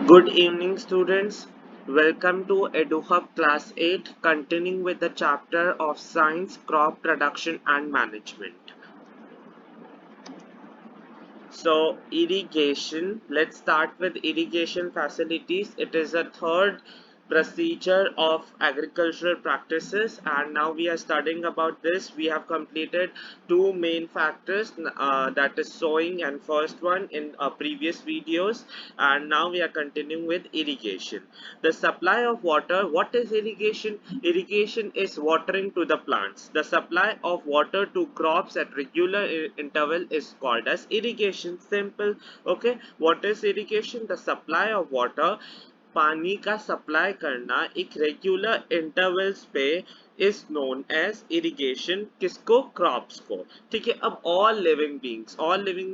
Good evening, students. Welcome to EduHub Class 8, continuing with the chapter of Science, Crop Production and Management. So, irrigation. Let's start with irrigation facilities. It is a third procedure of agricultural practices, and now we are studying about this. We have completed two main factors, that is sowing and first one in previous videos, and now we are continuing with irrigation. The supply of water. What is irrigation? Irrigation is watering to the plants. The supply of water to crops at regular interval is called as irrigation. Simple. Okay, what is irrigation? The supply of water, पानी का supply करना एक regular intervals पे is known as irrigation किसको crops को ठीक है अब all living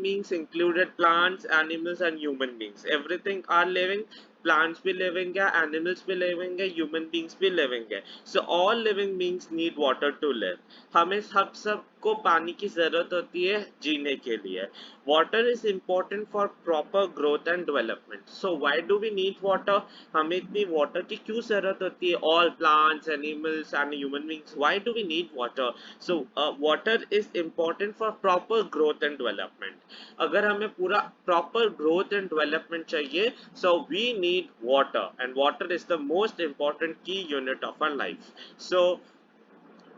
beings included plants animals and human beings everything are living plants भी living है animals भी living है human beings भी living है so all living beings need water to live हमें सबको पानी की जरूरत होती है जीने के लिए water is important for proper growth and development so why do we need water हमें इतनी water की क्यों जरूरत होती है all plants animals and human beings why do we need water so water is important for proper growth and development अगर हमें पूरा proper growth and development चाहिए so we need water and water is the most important key unit of our life so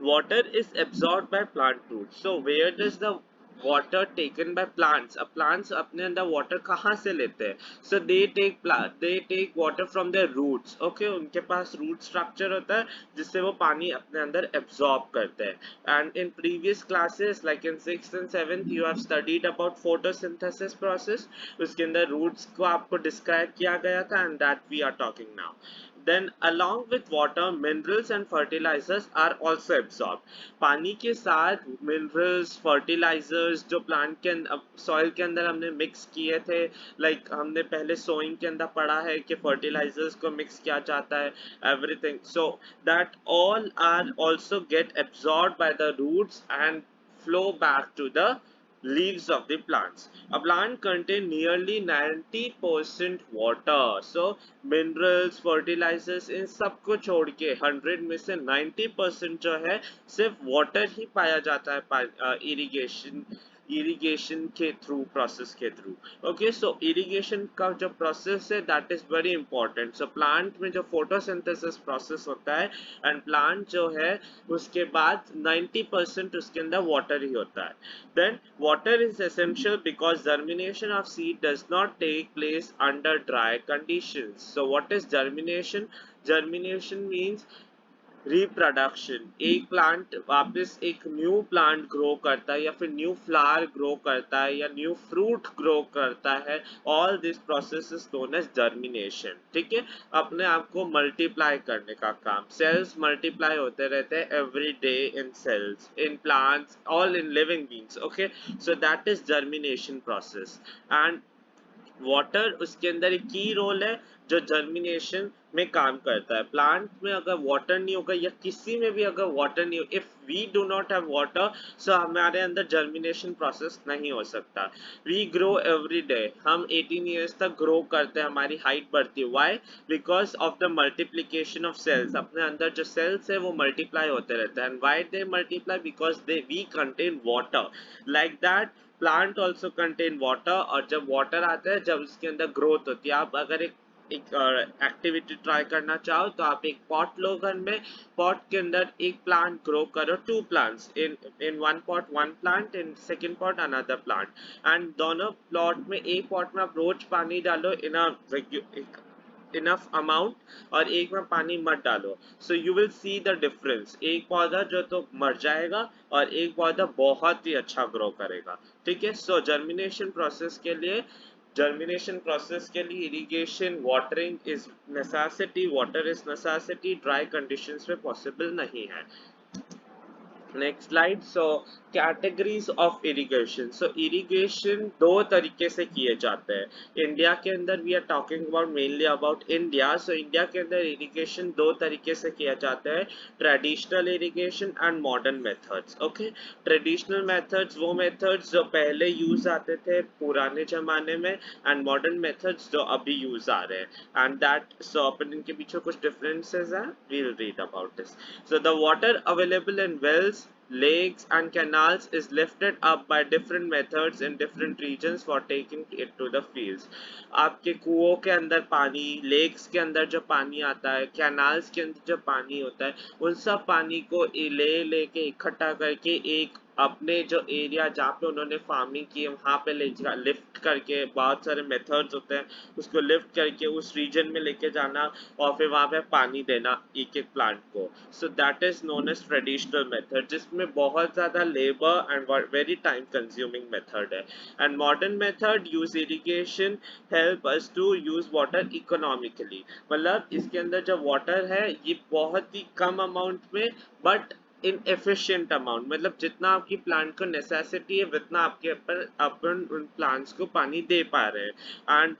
water is absorbed by plant roots so where does the water taken by plants अब plants अपने अंदर water कहाँ से लेते हैं so they take water from their roots okay उनके पास root structure होता है जिससे वो पानी अपने अंदर absorb करते हैं and in previous classes like in 6th and 7th you have studied about photosynthesis process उसके अंदर roots को आपको describe किया गया था and that we are talking now then along with water minerals and fertilizers are also absorbed पानी के साथ minerals fertilizers जो plant के soil के अंदर हमने mix किए थे like हमने पहले sowing के अंदर पढ़ा है कि fertilizers को mix किया जाता है everything so that all are also get absorbed by the roots and flow back to the leaves of the plants. A plant contains nearly 90% water. So minerals, fertilizers इन सबको छोड़ के 100 में से 90% जो है सिर्फ water ही पाया जाता है irrigation के थ्रू प्रोसेस के थ्रू ओके सो इरिगेशन का जो प्रोसेस है that is very important so plant में जो फोटोसिंथेसिस प्रोसेस होता है एंड प्लांट जो है उसके बाद 90% उसके अंदर वाटर ही होता है then water is essential because germination of seed does not take place under dry conditions so what is germination germination means reproduction एक प्लांट वापस एक न्यू प्लांट ग्रो करता है या फिर न्यू फ्लावर ग्रो करता है या न्यू फ्रूट ग्रो करता है all this process is known as germination ठीक है अपने आप को मल्टीप्लाई करने का काम सेल्स मल्टीप्लाई होते रहते हैं every day in cells in plants all in living beings okay so that is germination process and water उसके अंदर एक की रोल है जो जर्मिनेशन में काम करता है प्लांट में अगर वाटर नहीं होगा या किसी में भी अगर वाटर नहीं हो if we do not have water so हमारे अंदर जर्मिनेशन प्रोसेस नहीं हो सकता वी ग्रो एवरी डे हम 18 इयर्स तक ग्रो करते हैं हमारी हाइट बढ़ती है why because of the multiplication of cells अपने अंदर जो सेल्स है वो मल्टीप्लाई होते रहते हैं and why they multiply because they we contain water like that plant also contain water और जब वाटर आता है जब उसके अंदर ग्रोथ होती है आप अगर एक एक्टिविटी ट्राई करना चाहो तो आप एक पॉट लो घर में पॉट के अंदर एक प्लांट ग्रो करो two plants in one pot one plant in second pot another plant and दोनों प्लॉट में एक पॉट में आप रोज पानी डालो इन इनफ अमाउंट और एक में पानी मत डालो so you will see the difference एक पौधा जो तो मर जाएगा और एक पौधा बहुत ही अच्छा ग्रो करेगा ठीक है सो जर्मिनेशन प्रोसेस के लिए irrigation watering is necessity water is necessity dry conditions में पॉसिबल नहीं है next slide so categories of irrigation. So irrigation दो तरीके से किए जाते हैं इंडिया के अंदर. We are talking about mainly about India. So India के अंदर इरिगेशन दो तरीके से किया जाता है, traditional irrigation and modern methods. Okay, traditional methods वो मेथड्स जो पहले यूज आते थे पुराने जमाने में, एंड मॉडर्न मेथड्स जो अभी यूज आ रहे हैं. एंड दैट सो अपन इनके पीछे कुछ डिफरेंसेस हैं, we will read about this. So the water available in wells, lakes and canals is lifted up by different methods in different regions for taking it to the fields. आपके कुओं के अंदर पानी, lakes के अंदर जो पानी आता है, कैनाल्स के अंदर जो पानी होता है, उन सब पानी को लेके इकट्ठा करके एक अपने जो एरिया जहाँ पे उन्होंने फार्मिंग की है वहाँ पे ले लिफ्ट करके, बहुत सारे मेथड्स होते हैं, उसको लिफ्ट करके उस रीजन में लेके जाना और फिर वहाँ पे पानी देना एक एक प्लांट को. So that is known as traditional method, जिसमें बहुत ज़्यादा labour and very time consuming method है. And modern method use irrigation help us to use water economically. मतलब इसके अंदर जो वाटर है ये बहुत ही कम अमाउंट में बट इन एफिशिएंट अमाउंट, मतलब जितना आपकी प्लांट को नेसेसिटी है उतना आपके अपन उन प्लांट्स को पानी दे पा रहे हैं. And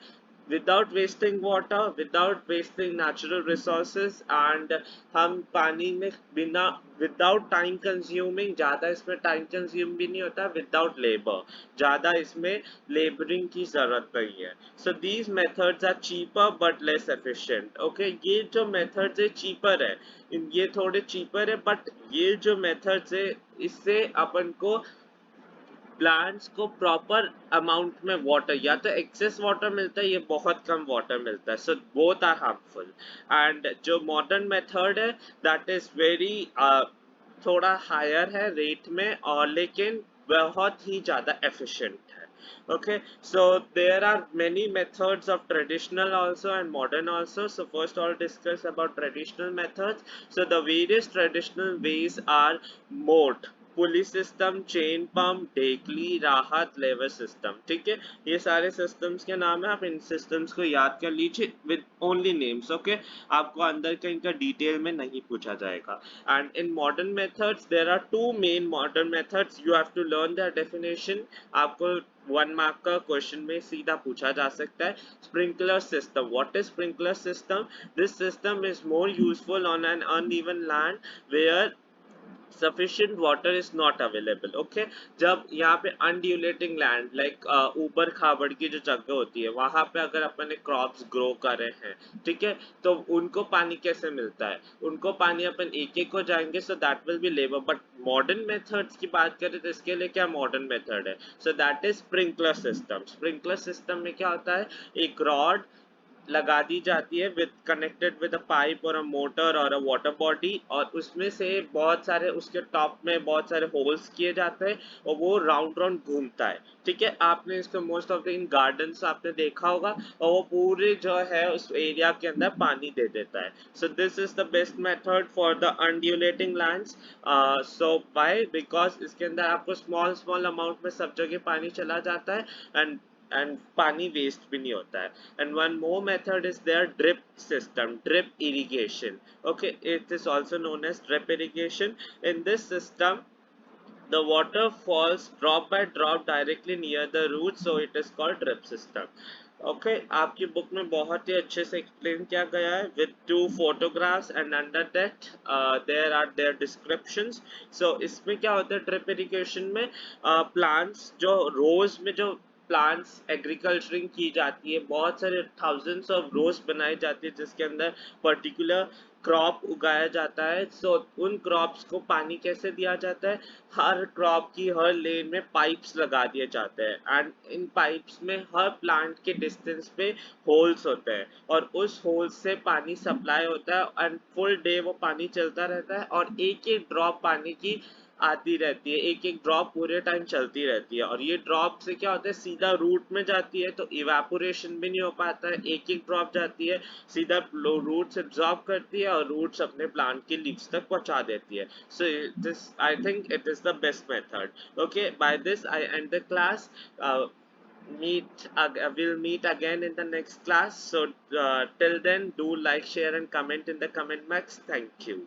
without wasting water, without wasting natural resources, and हम पानी में बिना without time consuming, ज़्यादा इसमें time consume भी नहीं होता, without labor, ज़्यादा इसमें laboring की ज़रूरत नहीं है. So these methods are cheaper but less efficient. Okay, ये जो methods है cheaper है, ये थोड़े cheaper है, but ये जो methods है इससे अपन को प्लांट्स को प्रॉपर अमाउंट में वाटर, या तो एक्सेस वाटर मिलता है या बहुत कम वाटर मिलता है. So both are harmful. And जो मॉडर्न मेथड है दैट इज वेरी थोड़ा हायर है रेट में, और लेकिन बहुत ही ज़्यादा एफिशिएंट है. Okay, so there are many methods of traditional also and modern also. So first I'll discuss about traditional methods. So the various traditional ways are moat, pulley system, chain pump, dhekli, rahat, lever system. ठीक है, ये सारे systems के नाम है, आप इन systems को याद कर लीजिए विद ओनली नेम्स. ओके, आपको अंदर का इनका डिटेल में नहीं पूछा जाएगा. And in modern methods there are two main modern methods, you have to learn their definition. आपको 1 मार्क का क्वेश्चन में सीधा पूछा जा सकता है. Sprinkler system. What is sprinkler system? This system is more useful on an uneven land where sufficient water is not available. Okay, जब यहाँ पे undulating land like ऊपर खाबड़ की जो जगह होती है वहां पे अगर अपन ने क्रॉप्स ग्रो कर रहे हैं, ठीक है, तो उनको पानी कैसे मिलता है? उनको पानी अपन एक एक को जाएंगे, so that will be labour. But modern methods की बात करें तो इसके लिए क्या मॉडर्न मेथड है? सो that is sprinkler system. Sprinkler system में क्या होता है, एक रॉड लगा दी जाती है with connected with a pipe और अ मोटर और अ वाटर बॉडी, और उसमें से बहुत सारे उसके टॉप में बहुत सारे होल्स किए जाते हैं और वो राउंड राउंड घूमता है. ठीक है, आपने इसको most of the in gardens आपने देखा होगा, और वो पूरे जो है उस एरिया के अंदर पानी दे देता है. So this is the best method for the undulating lands. So why? Because इसके अंदर आपको स्मॉल स्मॉल अमाउंट में सब जगह पानी चला जाता है, एंड पानी वेस्ट भी नहीं होता है. And one more method is their drip system, drip irrigation. Okay, it is also known as drip irrigation. In this system, the water falls drop by drop directly near the root, so it is called drip system. Okay, आपकी book में बहुत ही अच्छे से explain किया गया है with 2 photographs and under that there are their descriptions. So इसमें क्या होता है ड्रिप इरिगेशन में, प्लांट्स जो रोज में जो प्लांट्स एग्रीकल्चरिंग की जाती है, बहुत सारे थाउजेंड्स ऑफ रोज बनाई जाती है जिसके अंदर पर्टिकुलर क्रॉप उगाया जाता है. सो उन क्रॉप्स को पानी कैसे दिया जाता है? हर क्रॉप की हर लेन में पाइप्स लगा दिए जाते हैं, एंड इन पाइप्स में हर प्लांट के डिस्टेंस पे होल्स होते हैं, और उस होल से पानी सप्लाई होता है, एंड फुल डे वो पानी चलता रहता है, और एक एक ड्रॉप पानी की आती रहती है, एक एक ड्रॉप पूरे टाइम चलती रहती है. और ये ड्रॉप से क्या होता है, सीधा रूट में जाती है, तो इवेपोरेशन भी नहीं हो पाता है. एक एक ड्रॉप जाती है सीधा रूट्स एब्जॉर्ब करती है और रूट्स अपने प्लांट के लीव्स तक पहुंचा देती है. So this I think it is the best method. Okay, by this I end the class. We'll meet again in the next class. So till then, do like, share and comment in the comment box. Thank you.